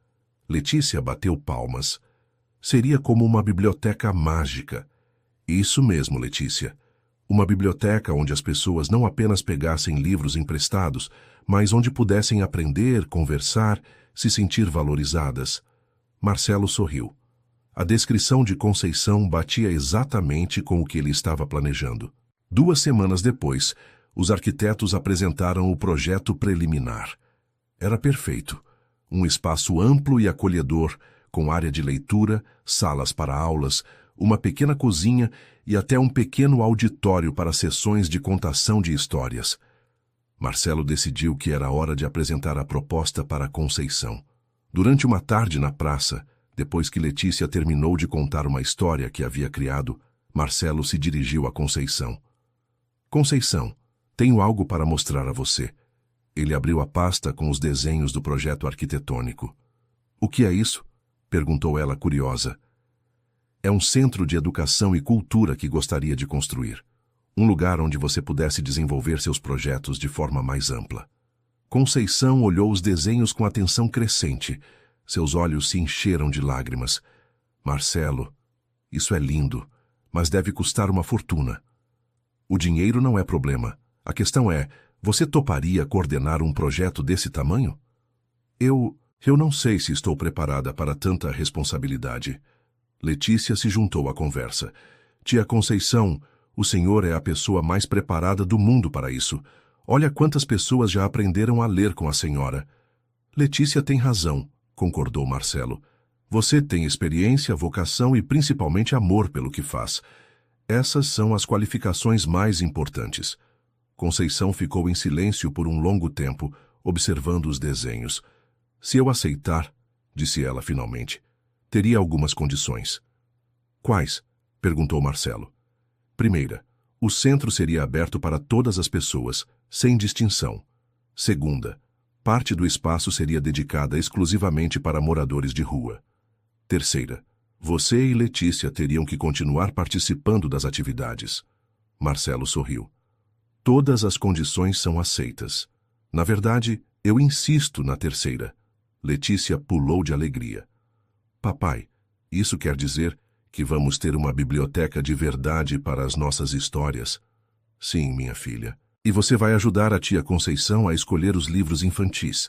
Letícia bateu palmas. Seria como uma biblioteca mágica. Isso mesmo, Letícia. Uma biblioteca onde as pessoas não apenas pegassem livros emprestados, mas onde pudessem aprender, conversar, se sentir valorizadas. Marcelo sorriu. A descrição de Conceição batia exatamente com o que ele estava planejando. 2 semanas depois, os arquitetos apresentaram o projeto preliminar. Era perfeito. Um espaço amplo e acolhedor, com área de leitura, salas para aulas, uma pequena cozinha e até um pequeno auditório para sessões de contação de histórias. Marcelo decidiu que era hora de apresentar a proposta para Conceição. Durante uma tarde na praça, depois que Letícia terminou de contar uma história que havia criado, Marcelo se dirigiu a Conceição. Conceição, tenho algo para mostrar a você. Ele abriu a pasta com os desenhos do projeto arquitetônico. O que é isso? Perguntou ela curiosa. É um centro de educação e cultura que gostaria de construir. Um lugar onde você pudesse desenvolver seus projetos de forma mais ampla. Conceição olhou os desenhos com atenção crescente. Seus olhos se encheram de lágrimas. Marcelo, isso é lindo, mas deve custar uma fortuna. O dinheiro não é problema. A questão é, você toparia coordenar um projeto desse tamanho? Eu não sei se estou preparada para tanta responsabilidade. Letícia se juntou à conversa. Tia Conceição, o senhor é a pessoa mais preparada do mundo para isso. Olha quantas pessoas já aprenderam a ler com a senhora. Letícia tem razão, concordou Marcelo. Você tem experiência, vocação e principalmente amor pelo que faz. Essas são as qualificações mais importantes. Conceição ficou em silêncio por um longo tempo, observando os desenhos. Se eu aceitar, disse ela finalmente, teria algumas condições. Quais? Perguntou Marcelo. Primeira, o centro seria aberto para todas as pessoas, sem distinção. Segunda, parte do espaço seria dedicada exclusivamente para moradores de rua. Terceira, você e Letícia teriam que continuar participando das atividades. Marcelo sorriu. Todas as condições são aceitas. Na verdade, eu insisto na terceira. Letícia pulou de alegria. Papai, isso quer dizer que vamos ter uma biblioteca de verdade para as nossas histórias? Sim, minha filha. E você vai ajudar a tia Conceição a escolher os livros infantis.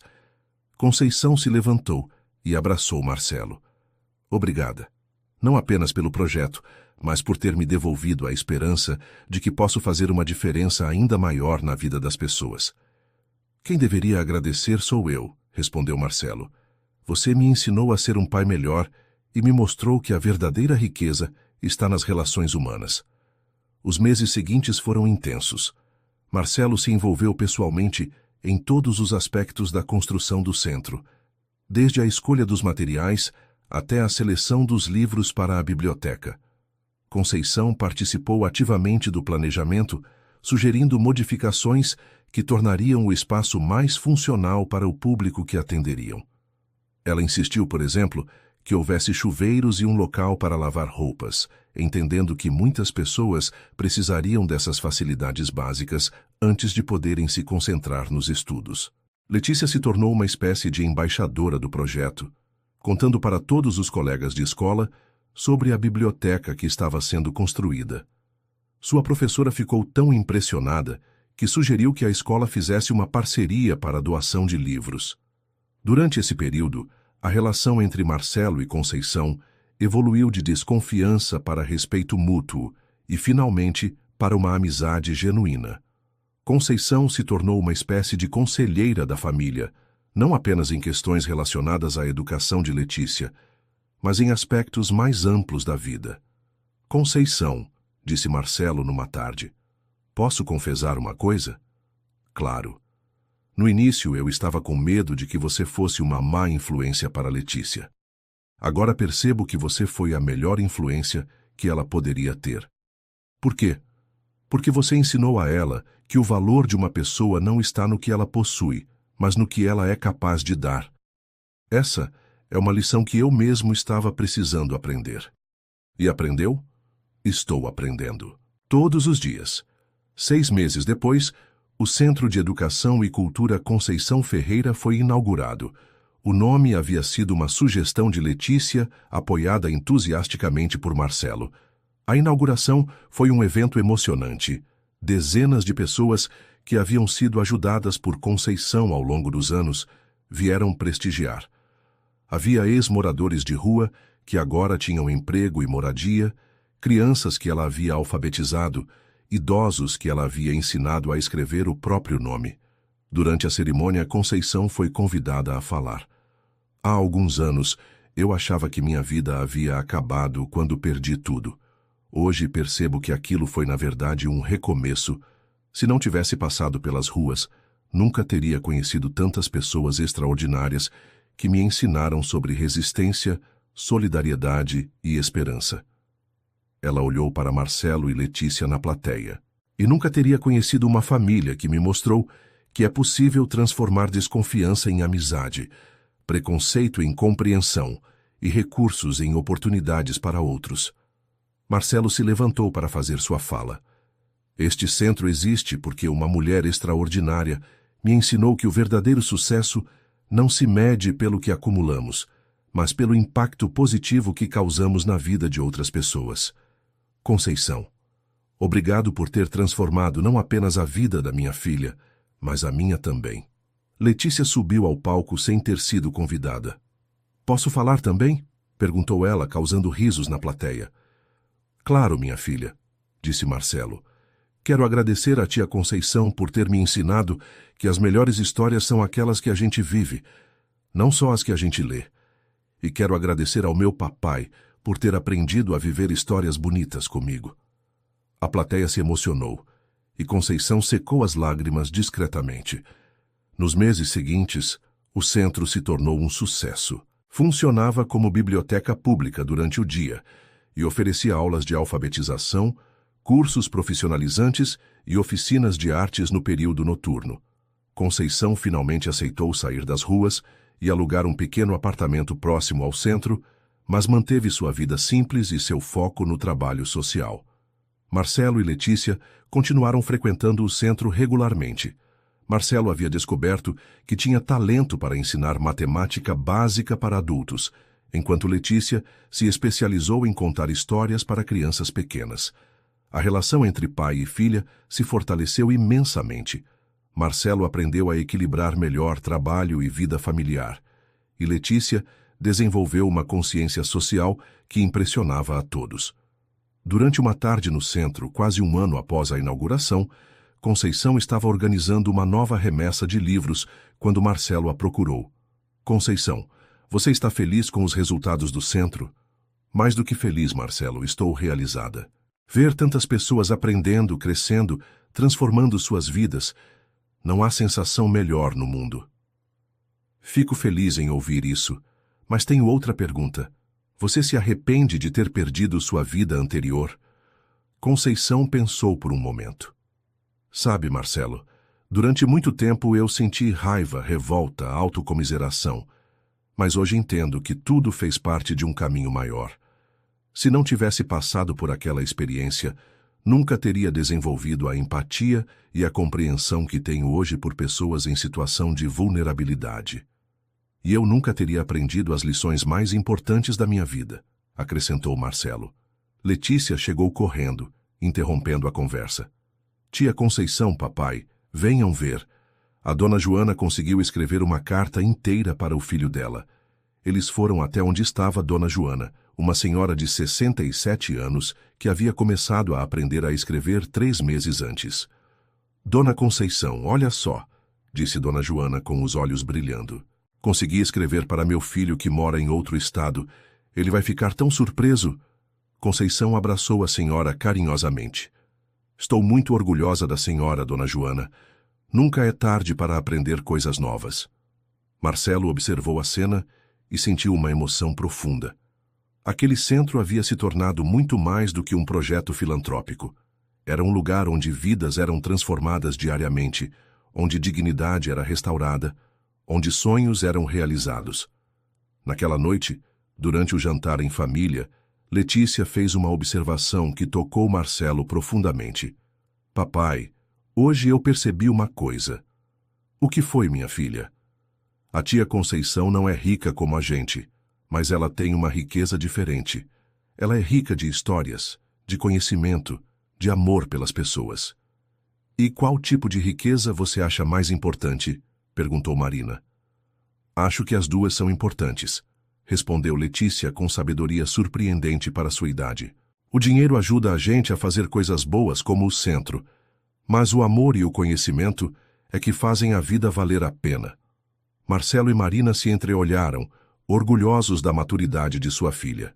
Conceição se levantou e abraçou Marcelo. Obrigada. Não apenas pelo projeto, mas por ter me devolvido a esperança de que posso fazer uma diferença ainda maior na vida das pessoas. Quem deveria agradecer sou eu, respondeu Marcelo. Você me ensinou a ser um pai melhor e me mostrou que a verdadeira riqueza está nas relações humanas. Os meses seguintes foram intensos. Marcelo se envolveu pessoalmente em todos os aspectos da construção do centro, desde a escolha dos materiais até a seleção dos livros para a biblioteca. Conceição participou ativamente do planejamento, sugerindo modificações que tornariam o espaço mais funcional para o público que atenderiam. Ela insistiu, por exemplo, que houvesse chuveiros e um local para lavar roupas, entendendo que muitas pessoas precisariam dessas facilidades básicas antes de poderem se concentrar nos estudos. Letícia se tornou uma espécie de embaixadora do projeto, contando para todos os colegas de escola sobre a biblioteca que estava sendo construída. Sua professora ficou tão impressionada que sugeriu que a escola fizesse uma parceria para a doação de livros. Durante esse período, a relação entre Marcelo e Conceição evoluiu de desconfiança para respeito mútuo e, finalmente, para uma amizade genuína. Conceição se tornou uma espécie de conselheira da família, não apenas em questões relacionadas à educação de Letícia, mas em aspectos mais amplos da vida. Conceição, disse Marcelo numa tarde, posso confessar uma coisa? Claro. No início eu estava com medo de que você fosse uma má influência para Letícia. Agora percebo que você foi a melhor influência que ela poderia ter. Por quê? Porque você ensinou a ela que o valor de uma pessoa não está no que ela possui, mas no que ela é capaz de dar. Essa é uma lição que eu mesmo estava precisando aprender. E aprendeu? Estou aprendendo. Todos os dias. 6 meses depois, o Centro de Educação e Cultura Conceição Ferreira foi inaugurado. O nome havia sido uma sugestão de Letícia, apoiada entusiasticamente por Marcelo. A inauguração foi um evento emocionante. Dezenas de pessoas que haviam sido ajudadas por Conceição ao longo dos anos vieram prestigiar. Havia ex-moradores de rua que agora tinham emprego e moradia, crianças que ela havia alfabetizado, idosos que ela havia ensinado a escrever o próprio nome. Durante a cerimônia, Conceição foi convidada a falar. Há alguns anos, eu achava que minha vida havia acabado quando perdi tudo. Hoje percebo que aquilo foi na verdade um recomeço. Se não tivesse passado pelas ruas, nunca teria conhecido tantas pessoas extraordinárias que me ensinaram sobre resistência, solidariedade e esperança. Ela olhou para Marcelo e Letícia na plateia. E nunca teria conhecido uma família que me mostrou que é possível transformar desconfiança em amizade, preconceito em compreensão e recursos em oportunidades para outros. Marcelo se levantou para fazer sua fala. Este centro existe porque uma mulher extraordinária me ensinou que o verdadeiro sucesso não se mede pelo que acumulamos, mas pelo impacto positivo que causamos na vida de outras pessoas. Conceição, obrigado por ter transformado não apenas a vida da minha filha, mas a minha também. Letícia subiu ao palco sem ter sido convidada. Posso falar também? Perguntou ela, causando risos na plateia. Claro, minha filha, disse Marcelo. Quero agradecer à tia Conceição por ter me ensinado que as melhores histórias são aquelas que a gente vive, não só as que a gente lê. E quero agradecer ao meu papai por ter aprendido a viver histórias bonitas comigo. A plateia se emocionou, e Conceição secou as lágrimas discretamente. Nos meses seguintes, o centro se tornou um sucesso. Funcionava como biblioteca pública durante o dia e oferecia aulas de alfabetização, cursos profissionalizantes e oficinas de artes no período noturno. Conceição finalmente aceitou sair das ruas e alugar um pequeno apartamento próximo ao centro, mas manteve sua vida simples e seu foco no trabalho social. Marcelo e Letícia continuaram frequentando o centro regularmente. Marcelo havia descoberto que tinha talento para ensinar matemática básica para adultos, enquanto Letícia se especializou em contar histórias para crianças pequenas. A relação entre pai e filha se fortaleceu imensamente. Marcelo aprendeu a equilibrar melhor trabalho e vida familiar, e Letícia desenvolveu uma consciência social que impressionava a todos. Durante uma tarde no centro, quase um ano após a inauguração, Conceição estava organizando uma nova remessa de livros quando Marcelo a procurou. Conceição, você está feliz com os resultados do centro? Mais do que feliz, Marcelo, estou realizada. Ver tantas pessoas aprendendo, crescendo, transformando suas vidas, não há sensação melhor no mundo. Fico feliz em ouvir isso, mas tenho outra pergunta. Você se arrepende de ter perdido sua vida anterior? Conceição pensou por um momento. Sabe, Marcelo, durante muito tempo eu senti raiva, revolta, autocomiseração, mas hoje entendo que tudo fez parte de um caminho maior. Se não tivesse passado por aquela experiência, nunca teria desenvolvido a empatia e a compreensão que tenho hoje por pessoas em situação de vulnerabilidade. E eu nunca teria aprendido as lições mais importantes da minha vida, acrescentou Marcelo. Letícia chegou correndo, interrompendo a conversa. Tia Conceição, papai, venham ver. A dona Joana conseguiu escrever uma carta inteira para o filho dela. Eles foram até onde estava Dona Joana, uma senhora de 67 anos que havia começado a aprender a escrever 3 meses antes. Dona Conceição, olha só, disse Dona Joana com os olhos brilhando. Consegui escrever para meu filho que mora em outro estado. Ele vai ficar tão surpreso. Conceição abraçou a senhora carinhosamente. Estou muito orgulhosa da senhora, Dona Joana. Nunca é tarde para aprender coisas novas. Marcelo observou a cena e sentiu uma emoção profunda. Aquele centro havia se tornado muito mais do que um projeto filantrópico. Era um lugar onde vidas eram transformadas diariamente, onde dignidade era restaurada, onde sonhos eram realizados. Naquela noite, durante o jantar em família, Letícia fez uma observação que tocou Marcelo profundamente. Papai, hoje eu percebi uma coisa. O que foi, minha filha? A tia Conceição não é rica como a gente, mas ela tem uma riqueza diferente. Ela é rica de histórias, de conhecimento, de amor pelas pessoas. E qual tipo de riqueza você acha mais importante? Perguntou Marina. Acho que as duas são importantes, respondeu Letícia com sabedoria surpreendente para sua idade. O dinheiro ajuda a gente a fazer coisas boas como o centro, mas o amor e o conhecimento é que fazem a vida valer a pena. Marcelo e Marina se entreolharam, orgulhosos da maturidade de sua filha.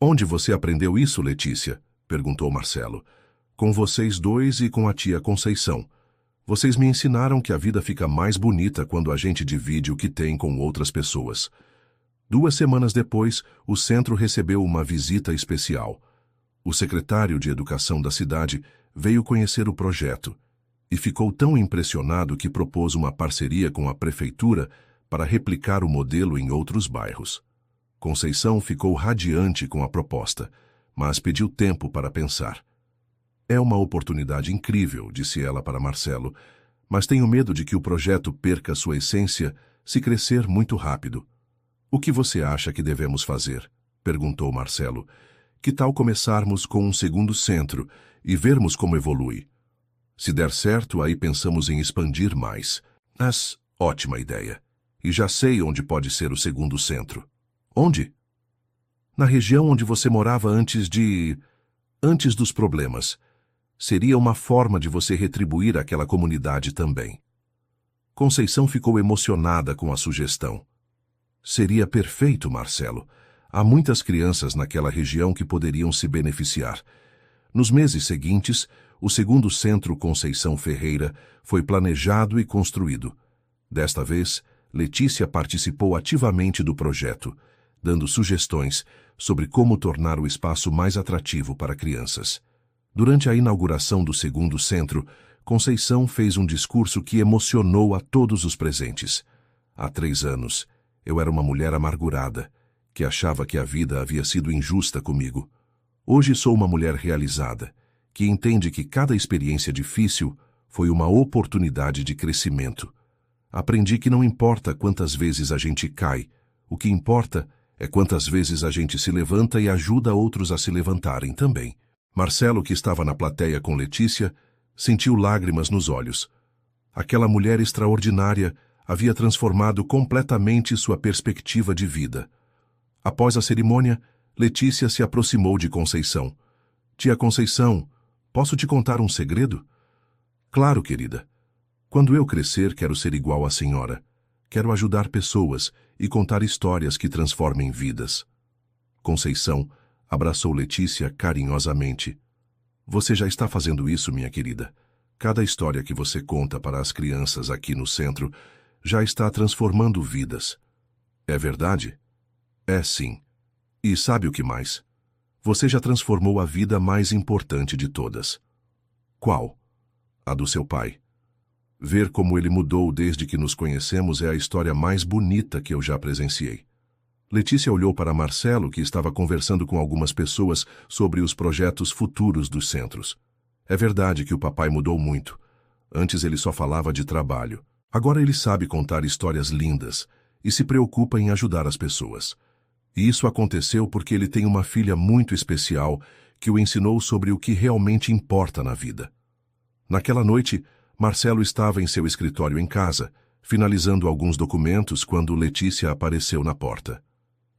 Onde você aprendeu isso, Letícia? Perguntou Marcelo. Com vocês dois e com a tia Conceição. Vocês me ensinaram que a vida fica mais bonita quando a gente divide o que tem com outras pessoas. 2 semanas depois, o centro recebeu uma visita especial. O secretário de Educação da cidade veio conhecer o projeto e ficou tão impressionado que propôs uma parceria com a prefeitura para replicar o modelo em outros bairros. Conceição ficou radiante com a proposta, mas pediu tempo para pensar. É uma oportunidade incrível, disse ela para Marcelo, mas tenho medo de que o projeto perca sua essência se crescer muito rápido. O que você acha que devemos fazer? Perguntou Marcelo. Que tal começarmos com um segundo centro e vermos como evolui? Se der certo, aí pensamos em expandir mais. Mas, ótima ideia. E já sei onde pode ser o segundo centro. Onde? Na região onde você morava antes dos problemas. Seria uma forma de você retribuir aquela comunidade também. Conceição ficou emocionada com a sugestão. Seria perfeito, Marcelo. Há muitas crianças naquela região que poderiam se beneficiar. Nos meses seguintes, o segundo centro Conceição Ferreira foi planejado e construído. Desta vez, Letícia participou ativamente do projeto, dando sugestões sobre como tornar o espaço mais atrativo para crianças. Durante a inauguração do segundo centro, Conceição fez um discurso que emocionou a todos os presentes. Há 3 anos, eu era uma mulher amargurada, que achava que a vida havia sido injusta comigo. Hoje sou uma mulher realizada, que entende que cada experiência difícil foi uma oportunidade de crescimento. Aprendi que não importa quantas vezes a gente cai, o que importa é quantas vezes a gente se levanta e ajuda outros a se levantarem também. Marcelo, que estava na plateia com Letícia, sentiu lágrimas nos olhos. Aquela mulher extraordinária havia transformado completamente sua perspectiva de vida. Após a cerimônia, Letícia se aproximou de Conceição. Tia Conceição, posso te contar um segredo? Claro, querida. Quando eu crescer, quero ser igual à senhora. Quero ajudar pessoas e contar histórias que transformem vidas. Conceição abraçou Letícia carinhosamente. Você já está fazendo isso, minha querida. Cada história que você conta para as crianças aqui no centro já está transformando vidas. É verdade? É sim. E sabe o que mais? Você já transformou a vida mais importante de todas. Qual? A do seu pai. Ver como ele mudou desde que nos conhecemos é a história mais bonita que eu já presenciei. Letícia olhou para Marcelo, que estava conversando com algumas pessoas sobre os projetos futuros dos centros. É verdade que o papai mudou muito. Antes ele só falava de trabalho. Agora ele sabe contar histórias lindas e se preocupa em ajudar as pessoas. E isso aconteceu porque ele tem uma filha muito especial que o ensinou sobre o que realmente importa na vida. Naquela noite, Marcelo estava em seu escritório em casa, finalizando alguns documentos quando Letícia apareceu na porta.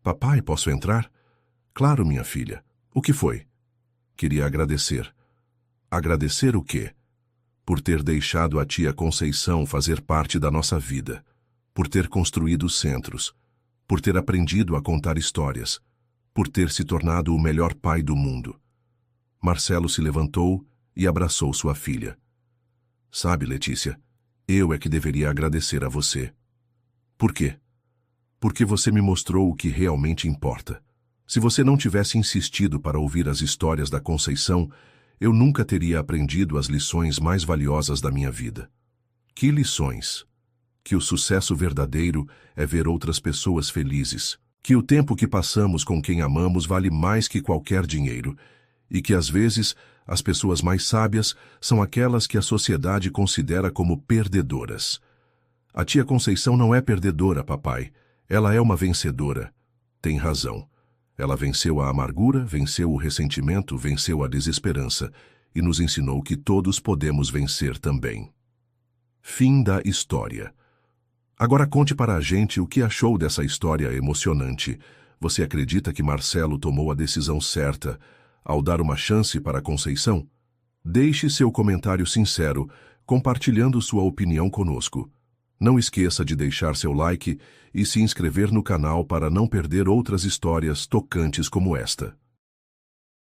Papai, posso entrar? Claro, minha filha. O que foi? Queria agradecer. Agradecer o quê? Por ter deixado a tia Conceição fazer parte da nossa vida, por ter construído centros, por ter aprendido a contar histórias, por ter se tornado o melhor pai do mundo. Marcelo se levantou e abraçou sua filha. Sabe, Letícia, eu é que deveria agradecer a você. Por quê? Porque você me mostrou o que realmente importa. Se você não tivesse insistido para ouvir as histórias da Conceição, eu nunca teria aprendido as lições mais valiosas da minha vida. Que lições? Que o sucesso verdadeiro é ver outras pessoas felizes, que o tempo que passamos com quem amamos vale mais que qualquer dinheiro, e que às vezes as pessoas mais sábias são aquelas que a sociedade considera como perdedoras. A tia Conceição não é perdedora, papai. Ela é uma vencedora. Tem razão. Ela venceu a amargura, venceu o ressentimento, venceu a desesperança e nos ensinou que todos podemos vencer também. Fim da história. Agora conte para a gente o que achou dessa história emocionante. Você acredita que Marcelo tomou a decisão certa ao dar uma chance para a Conceição? Deixe seu comentário sincero, compartilhando sua opinião conosco. Não esqueça de deixar seu like e se inscrever no canal para não perder outras histórias tocantes como esta.